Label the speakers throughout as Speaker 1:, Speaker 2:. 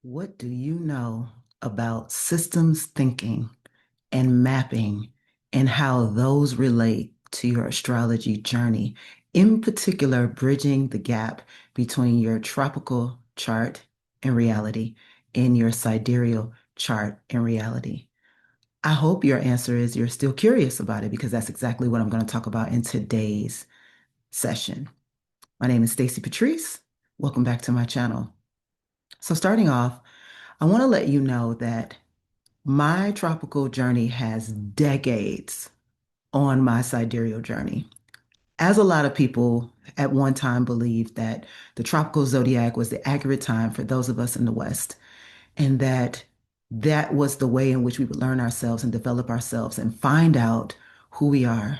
Speaker 1: What do you know about systems thinking and mapping and how those relate to your astrology journey? In particular, bridging the gap between your tropical chart and reality and your sidereal chart and reality. I hope your answer is you're still curious about it because that's exactly what I'm going to talk about in today's session. My name is Stacy Patrice. Welcome back to my channel. So starting off, I want to let you know that my tropical journey has decades on my sidereal journey. As a lot of people at one time believed that the tropical zodiac was the accurate time for those of us in the West, and that that was the way in which we would learn ourselves and develop ourselves and find out who we are.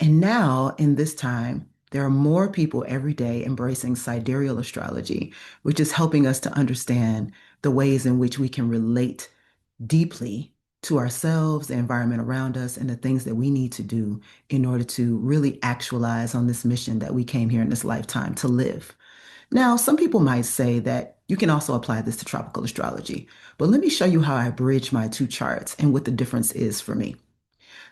Speaker 1: And now, in this time, there are more people every day embracing sidereal astrology, which is helping us to understand the ways in which we can relate deeply to ourselves, the environment around us, and the things that we need to do in order to really actualize on this mission that we came here in this lifetime to live. Now, some people might say that you can also apply this to tropical astrology, but let me show you how I bridge my two charts and what the difference is for me.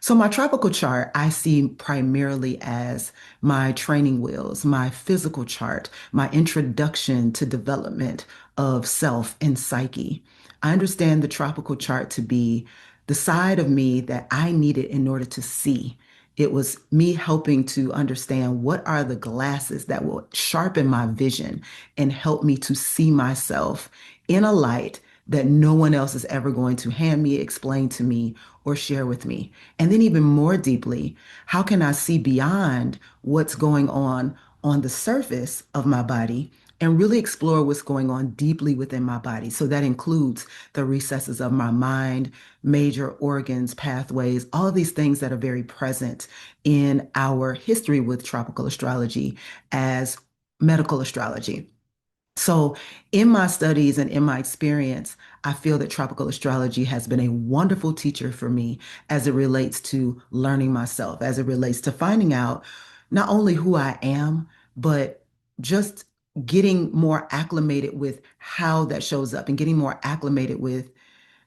Speaker 1: So my tropical chart, I see primarily as my training wheels, my physical chart, my introduction to development of self and psyche. I understand the tropical chart to be the side of me that I needed in order to see. It was me helping to understand what are the glasses that will sharpen my vision and help me to see myself in a light that no one else is ever going to hand me, explain to me, or share with me. And then, even more deeply, how can I see beyond what's going on the surface of my body and really explore what's going on deeply within my body? So that includes the recesses of my mind, major organs, pathways, all of these things that are very present in our history with tropical astrology as medical astrology. So, in my studies and in my experience, I feel that tropical astrology has been a wonderful teacher for me as it relates to learning myself, as it relates to finding out not only who I am, but just getting more acclimated with how that shows up and getting more acclimated with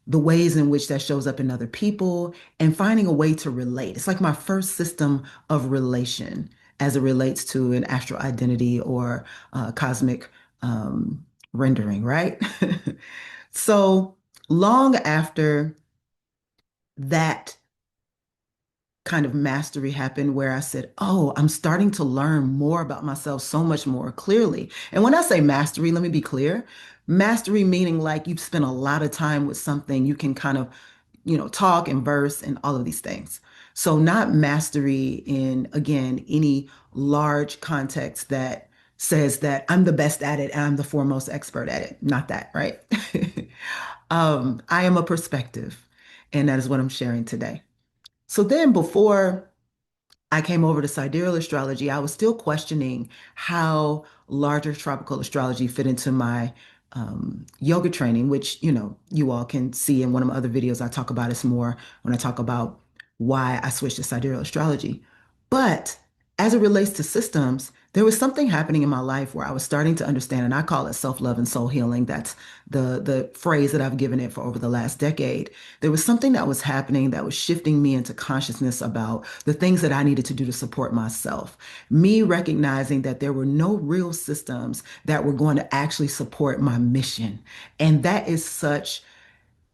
Speaker 1: the ways in which that shows up in other people and finding a way to relate. It's like my first system of relation as it relates to an astral identity or cosmic rendering, right? So long after that kind of mastery happened where I said, oh, I'm starting to learn more about myself so much more clearly. And when I say mastery, let me be clear. Mastery meaning like you've spent a lot of time with something, you can kind of, talk and verse and all of these things. So not mastery in, again, any large context that says that I'm the best at it and I'm the foremost expert at it. Not that, right? I am a perspective, and that is what I'm sharing today. So then before I came over to sidereal astrology, I was still questioning how larger tropical astrology fit into my yoga training, which, you all can see in one of my other videos. I talk about this more when I talk about why I switched to sidereal astrology. But as it relates to systems, there was something happening in my life where I was starting to understand, and I call it self-love and soul healing. That's the phrase that I've given it for over the last decade. There was something that was happening that was shifting me into consciousness about the things that I needed to do to support myself. Me recognizing that there were no real systems that were going to actually support my mission. And that is such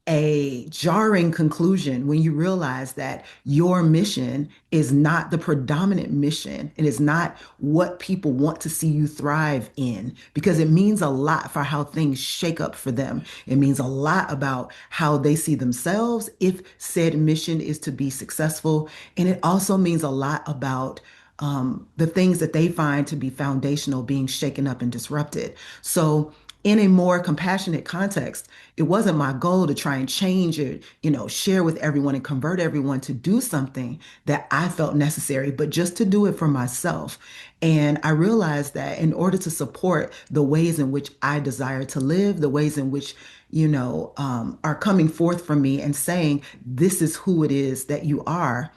Speaker 1: a jarring conclusion when you realize that your mission is not the predominant mission. It is not what people want to see you thrive in, because it means a lot for how things shake up for them. It means a lot about how they see themselves if said mission is to be successful. And it also means a lot about the things that they find to be foundational being shaken up and disrupted. So, in a more compassionate context, it wasn't my goal to try and change it, share with everyone and convert everyone to do something that I felt necessary, but just to do it for myself. And I realized that in order to support the ways in which I desire to live, the ways in which, are coming forth from me and saying, this is who it is that you are.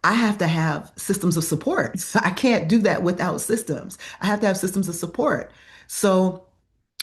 Speaker 1: I have to have systems of support. I can't do that without systems. I have to have systems of support. So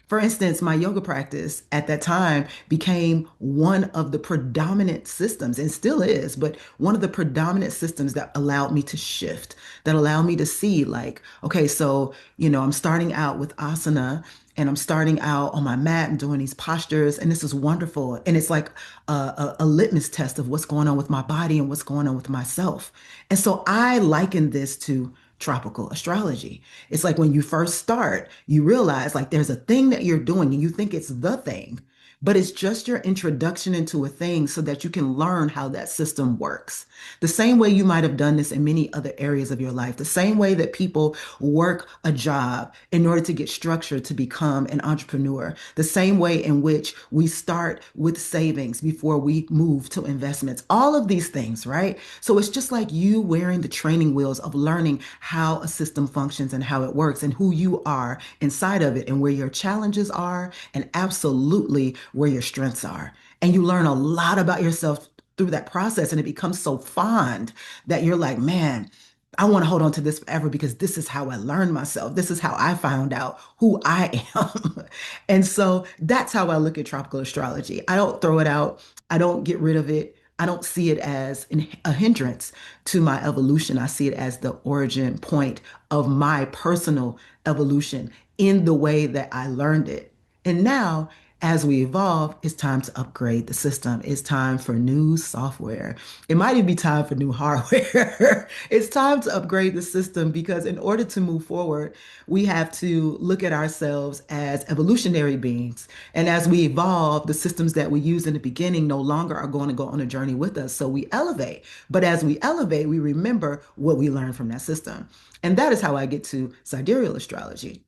Speaker 1: For instance, my yoga practice at that time became one of the predominant systems, and still is, but one of the predominant systems that allowed me to shift, that allowed me to see, like, okay, so, I'm starting out with asana and I'm starting out on my mat and doing these postures, and this is wonderful. And it's like a litmus test of what's going on with my body and what's going on with myself. And so I liken this to tropical astrology. It's like when you first start, you realize like there's a thing that you're doing and you think it's the thing, but it's just your introduction into a thing so that you can learn how that system works. The same way you might have done this in many other areas of your life, the same way that people work a job in order to get structure to become an entrepreneur, the same way in which we start with savings before we move to investments, all of these things, right? So it's just like you wearing the training wheels of learning how a system functions and how it works and who you are inside of it and where your challenges are and absolutely where your strengths are. And you learn a lot about yourself through that process, and it becomes so fond that you're like, man, I want to hold on to this forever because this is how I learned myself. This is how I found out who I am. And so that's how I look at tropical astrology. I don't throw it out. I don't get rid of it. I don't see it as a hindrance to my evolution. I see it as the origin point of my personal evolution in the way that I learned it. And now, as we evolve, it's time to upgrade the system. It's time for new software. It might even be time for new hardware. It's time to upgrade the system because in order to move forward, we have to look at ourselves as evolutionary beings. And as we evolve, the systems that we use in the beginning no longer are going to go on a journey with us. So we elevate. But as we elevate, we remember what we learned from that system. And that is how I get to sidereal astrology.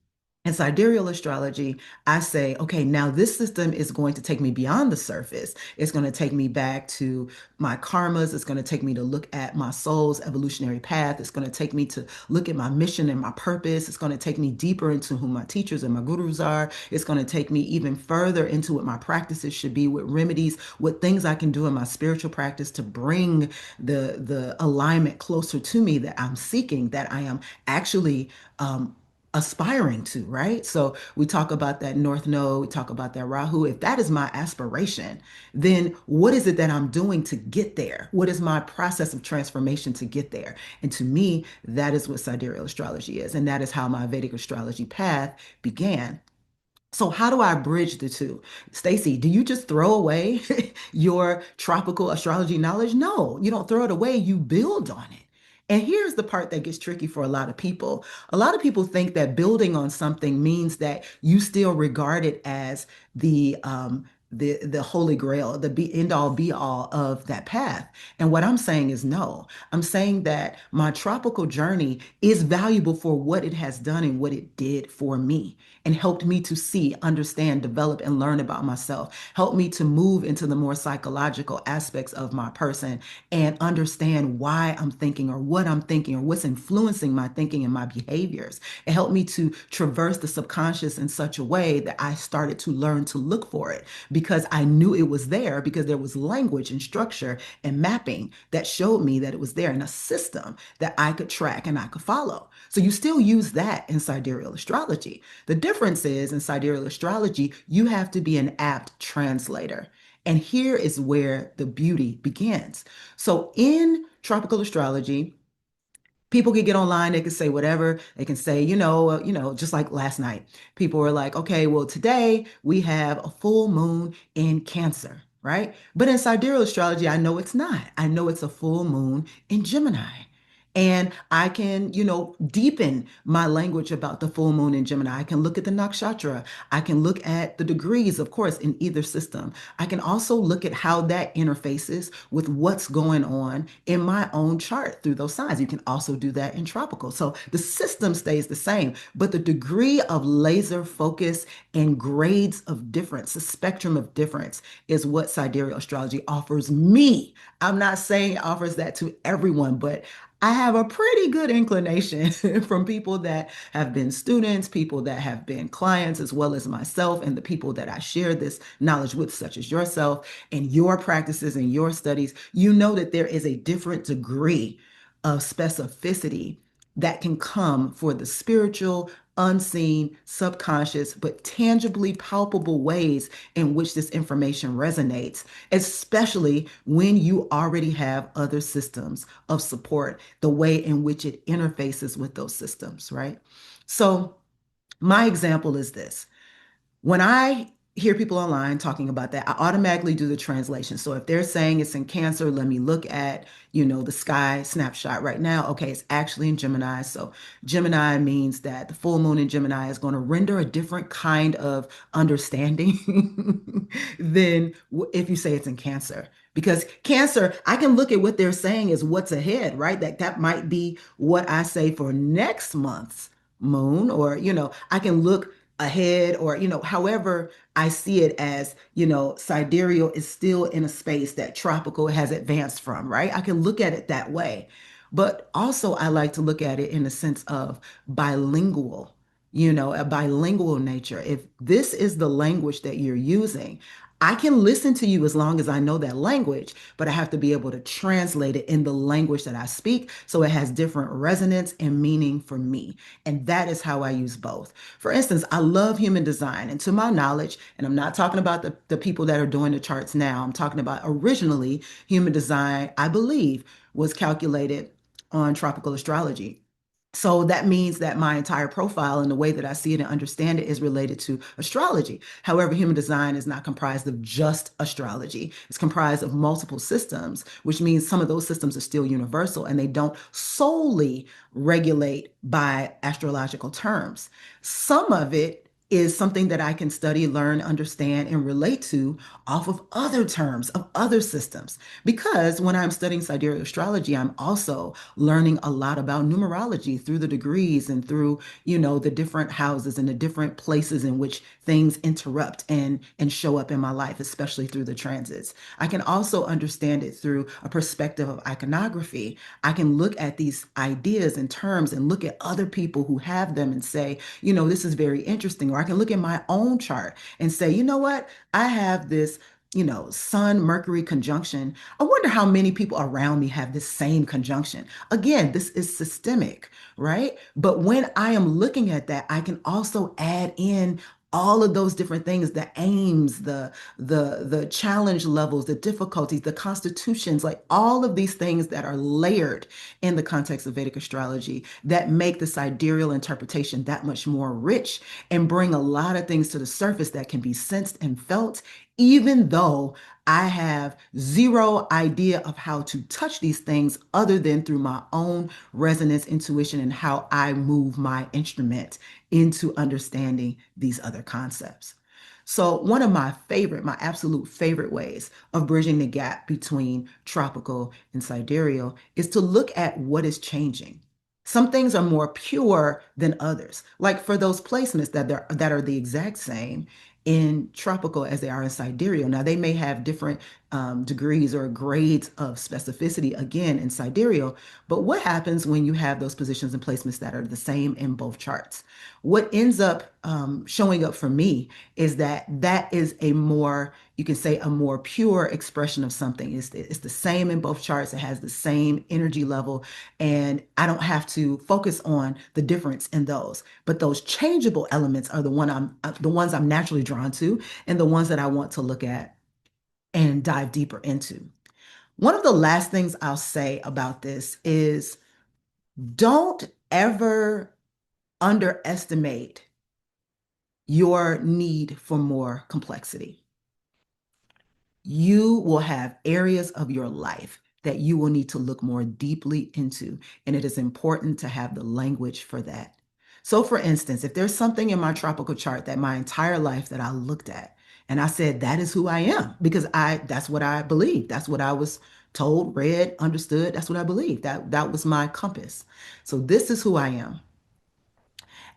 Speaker 1: In sidereal astrology, I say, okay, now this system is going to take me beyond the surface. It's going to take me back to my karmas. It's going to take me to look at my soul's evolutionary path. It's going to take me to look at my mission and my purpose. It's going to take me deeper into who my teachers and my gurus are. It's going to take me even further into what my practices should be, what remedies, what things I can do in my spiritual practice to bring the alignment closer to me that I'm seeking, that I am actually aspiring to, right? So we talk about that North Node, we talk about that Rahu. If that is my aspiration, then what is it that I'm doing to get there? What is my process of transformation to get there? And to me, that is what sidereal astrology is. And that is how my Vedic astrology path began. So how do I bridge the two? Stacy, do you just throw away your tropical astrology knowledge? No, you don't throw it away, you build on it. And here's the part that gets tricky for a lot of people. A lot of people think that building on something means that you still regard it as the holy grail, the end all be all of that path. And what I'm saying is no. I'm saying that my tropical journey is valuable for what it has done and what it did for me and helped me to see, understand, develop, and learn about myself, helped me to move into the more psychological aspects of my person and understand why I'm thinking or what I'm thinking or what's influencing my thinking and my behaviors. It helped me to traverse the subconscious in such a way that I started to learn to look for it because I knew it was there because there was language and structure and mapping that showed me that it was there in a system that I could track and I could follow. So you still use that in sidereal astrology. The difference is in sidereal astrology, you have to be an apt translator. And here is where the beauty begins. So in tropical astrology, people can get online, they can say whatever. They can say, just like last night, people were like, okay, well, today we have a full moon in Cancer, right? But in sidereal astrology, I know it's not. I know it's a full moon in Gemini. And I can, deepen my language about the full moon in Gemini. I can look at the nakshatra. I can look at the degrees, of course, in either system. I can also look at how that interfaces with what's going on in my own chart through those signs. You can also do that in tropical. So the system stays the same, but the degree of laser focus and grades of difference, the spectrum of difference, is what sidereal astrology offers me. I'm not saying it offers that to everyone, but I have a pretty good inclination from people that have been students, people that have been clients, as well as myself, and the people that I share this knowledge with, such as yourself and your practices and your studies. You know that there is a different degree of specificity that can come for the spiritual unseen, subconscious, but tangibly palpable ways in which this information resonates, especially when you already have other systems of support, the way in which it interfaces with those systems, right? So, my example is this. When I hear people online talking about that, I automatically do the translation. So if they're saying it's in Cancer, let me look at, the sky snapshot right now. Okay, it's actually in Gemini. So Gemini means that the full moon in Gemini is going to render a different kind of understanding than if you say it's in Cancer. Because Cancer, I can look at what they're saying is what's ahead, right? That might be what I say for next month's moon, or I can look ahead, or however I see it, as sidereal is still in a space that tropical has advanced from, right? I can look at it that way. But also I like to look at it in the sense of bilingual, a bilingual nature. If this is the language that you're using, I can listen to you as long as I know that language, but I have to be able to translate it in the language that I speak so it has different resonance and meaning for me. And that is how I use both. For instance, I love human design. And to my knowledge, and I'm not talking about the people that are doing the charts now, I'm talking about originally human design, I believe, was calculated on tropical astrology. So that means that my entire profile and the way that I see it and understand it is related to astrology. However, human design is not comprised of just astrology. It's comprised of multiple systems, which means some of those systems are still universal and they don't solely regulate by astrological terms. Some of it is something that I can study, learn, understand, and relate to off of other terms of other systems. Because when I'm studying sidereal astrology, I'm also learning a lot about numerology through the degrees and through, the different houses and the different places in which things interrupt and show up in my life, especially through the transits. I can also understand it through a perspective of iconography. I can look at these ideas and terms and look at other people who have them and say, this is very interesting. Or I can look at my own chart and say, you know what? I have this Sun Mercury conjunction. I wonder how many people around me have this same conjunction. Again, this is systemic, right? But when I am looking at that, I can also add in all of those different things, the aims, the challenge levels, the difficulties, the constitutions, like all of these things that are layered in the context of Vedic astrology that make the sidereal interpretation that much more rich and bring a lot of things to the surface that can be sensed and felt, even though I have zero idea of how to touch these things other than through my own resonance, intuition, and how I move my instrument into understanding these other concepts. So, one of my absolute favorite ways of bridging the gap between tropical and sidereal is to look at what is changing. Some things are more pure than others. Like for those placements that are the exact same in tropical as they are in sidereal. Now, they may have different degrees or grades of specificity again in sidereal, but what happens when you have those positions and placements that are the same in both charts? What ends up showing up for me is that is a more, you can say, a more pure expression of something. It's the same in both charts. It has the same energy level, and I don't have to focus on the difference in those. But those changeable elements are the ones I'm naturally drawn to, and the ones that I want to look at and dive deeper into. One of the last things I'll say about this is don't ever underestimate your need for more complexity. You will have areas of your life that you will need to look more deeply into, and it is important to have the language for that. So, for instance, if there's something in my tropical chart that my entire life that I looked at and I said, that is who I am, because that's what I believe. That's what I was told, read, understood. That's what I believe. That was my compass. So this is who I am.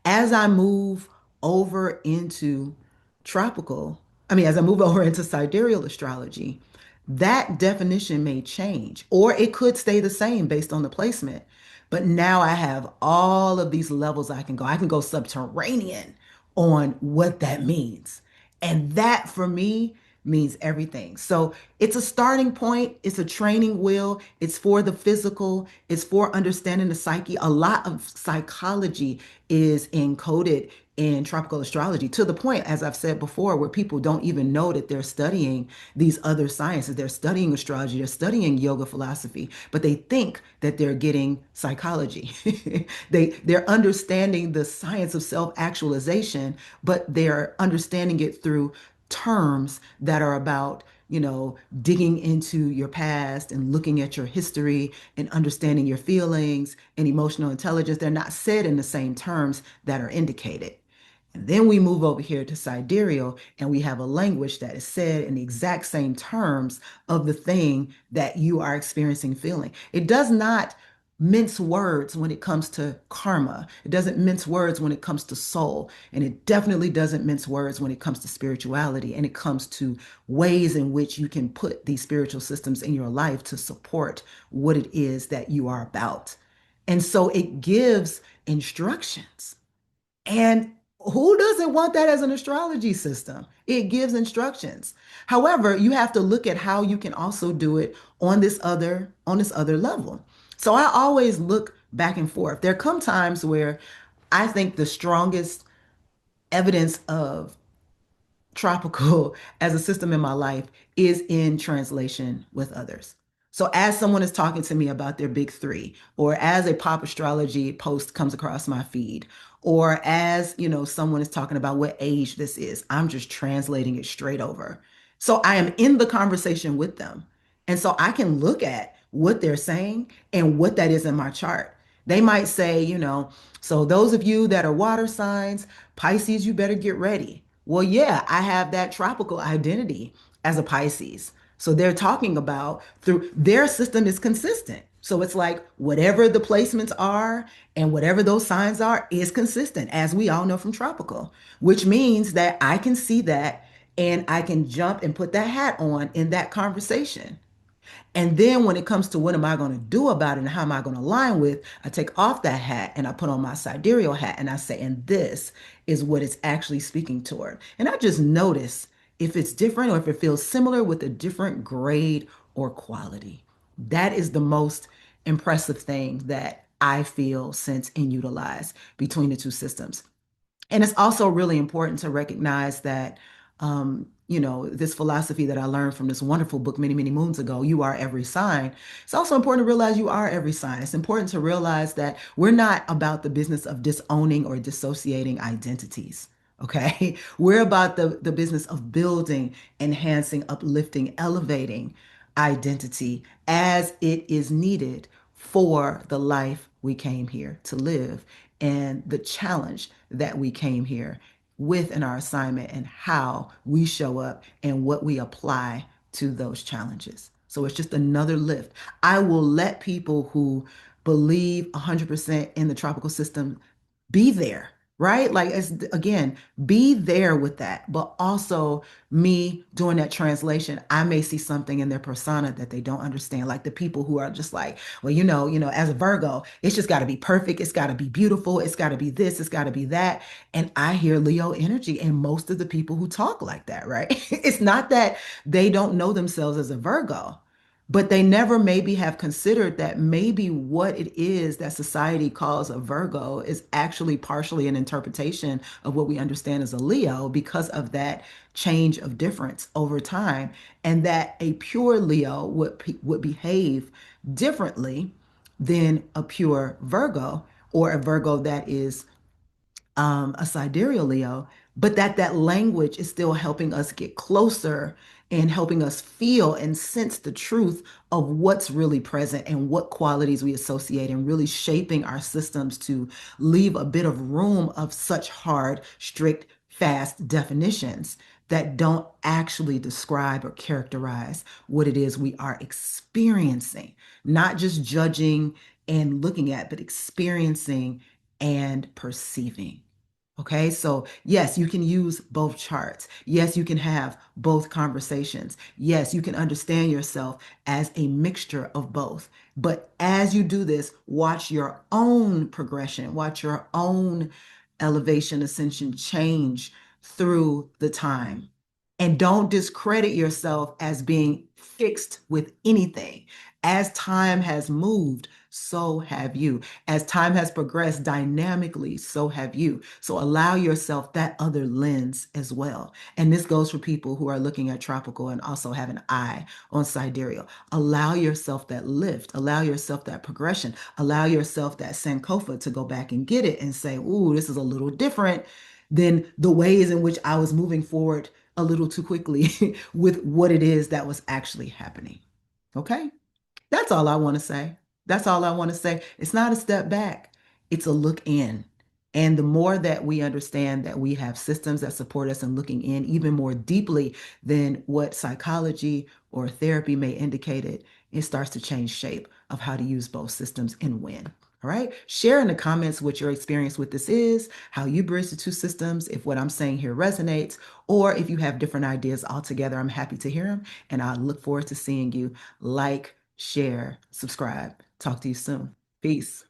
Speaker 1: As I move over into tropical, as I move over into sidereal astrology, that definition may change, or it could stay the same based on the placement. But now I have all of these levels I can go. I can go subterranean on what that means. And that for me means everything. So it's a starting point, it's a training wheel, it's for the physical, it's for understanding the psyche. A lot of psychology is encoded in tropical astrology to the point, as I've said before, where people don't even know that they're studying these other sciences. They're studying astrology, they're studying yoga philosophy, but they think that they're getting psychology. They're understanding the science of self-actualization, but they're understanding it through terms that are about, digging into your past and looking at your history and understanding your feelings and emotional intelligence. They're not said in the same terms that are indicated. And then we move over here to sidereal, and we have a language that is said in the exact same terms of the thing that you are experiencing feeling. It does not mince words when it comes to karma. It doesn't mince words when it comes to soul. And it definitely doesn't mince words when it comes to spirituality. And it comes to ways in which you can put these spiritual systems in your life to support what it is that you are about. And so it gives instructions. And who doesn't want that as an astrology system? It gives instructions. However, you have to look at how you can also do it on this other level. So I always look back and forth. There come times where I think the strongest evidence of tropical as a system in my life is in translation with others. So as someone is talking to me about their big three, or as a pop astrology post comes across my feed, or as, someone is talking about what age this is, I'm just translating it straight over. So I am in the conversation with them. And so I can look at what they're saying and what that is in my chart. They might say, so those of you that are water signs, Pisces, you better get ready. Well, yeah, I have that tropical identity as a Pisces. So they're talking about through their system is consistent. So it's like whatever the placements are and whatever those signs are is consistent, as we all know from tropical, which means that I can see that and I can jump and put that hat on in that conversation. And then when it comes to what am I going to do about it and how am I going to align with, I take off that hat and I put on my sidereal hat and I say, and this is what it's actually speaking toward. And I just notice if it's different or if it feels similar with a different grade or quality. That is the most impressive thing that I feel, sense, and utilize between the two systems. And it's also really important to recognize that, this philosophy that I learned from this wonderful book many, many moons ago, You Are Every Sign. It's also important to realize you are every sign. It's important to realize that we're not about the business of disowning or dissociating identities. Okay. We're about the business of building, enhancing, uplifting, elevating identity as it is needed for the life we came here to live and the challenge that we came here with in our assignment and how we show up and what we apply to those challenges. So it's just another lift. I will let people who believe 100% in the tropical system be there, right? Like, it's, again, be there with that. But also, me doing that translation, I may see something in their persona that they don't understand. Like the people who are just like, well, as a Virgo, it's just got to be perfect. It's got to be beautiful. It's got to be this. It's got to be that. And I hear Leo energy in most of the people who talk like that, right? It's not that they don't know themselves as a Virgo, but they never maybe have considered that maybe what it is that society calls a Virgo is actually partially an interpretation of what we understand as a Leo because of that change of difference over time, and that a pure Leo would behave differently than a pure Virgo or a Virgo that is a sidereal Leo, but that language is still helping us get closer and helping us feel and sense the truth of what's really present and what qualities we associate, and really shaping our systems to leave a bit of room of such hard, strict, fast definitions that don't actually describe or characterize what it is we are experiencing, not just judging and looking at, but experiencing and perceiving. Okay, so yes, you can use both charts. Yes, you can have both conversations. Yes, you can understand yourself as a mixture of both. But as you do this, watch your own progression, watch your own elevation, ascension change through the time. And don't discredit yourself as being fixed with anything. As time has moved, so have you. As time has progressed dynamically, so have you. So allow yourself that other lens as well. And this goes for people who are looking at tropical and also have an eye on sidereal. Allow yourself that lift, allow yourself that progression, allow yourself that Sankofa to go back and get it and say, ooh, this is a little different than the ways in which I was moving forward a little too quickly with what it is that was actually happening. Okay? That's all I want to say. That's all I want to say. It's not a step back, it's a look in. And the more that we understand that we have systems that support us in looking in even more deeply than what psychology or therapy may indicate it starts to change shape of how to use both systems and when. All right. Share in the comments what your experience with this is, how you bridge the two systems, if what I'm saying here resonates, or if you have different ideas altogether. I'm happy to hear them. And I look forward to seeing you. Like, share, subscribe. Talk to you soon. Peace.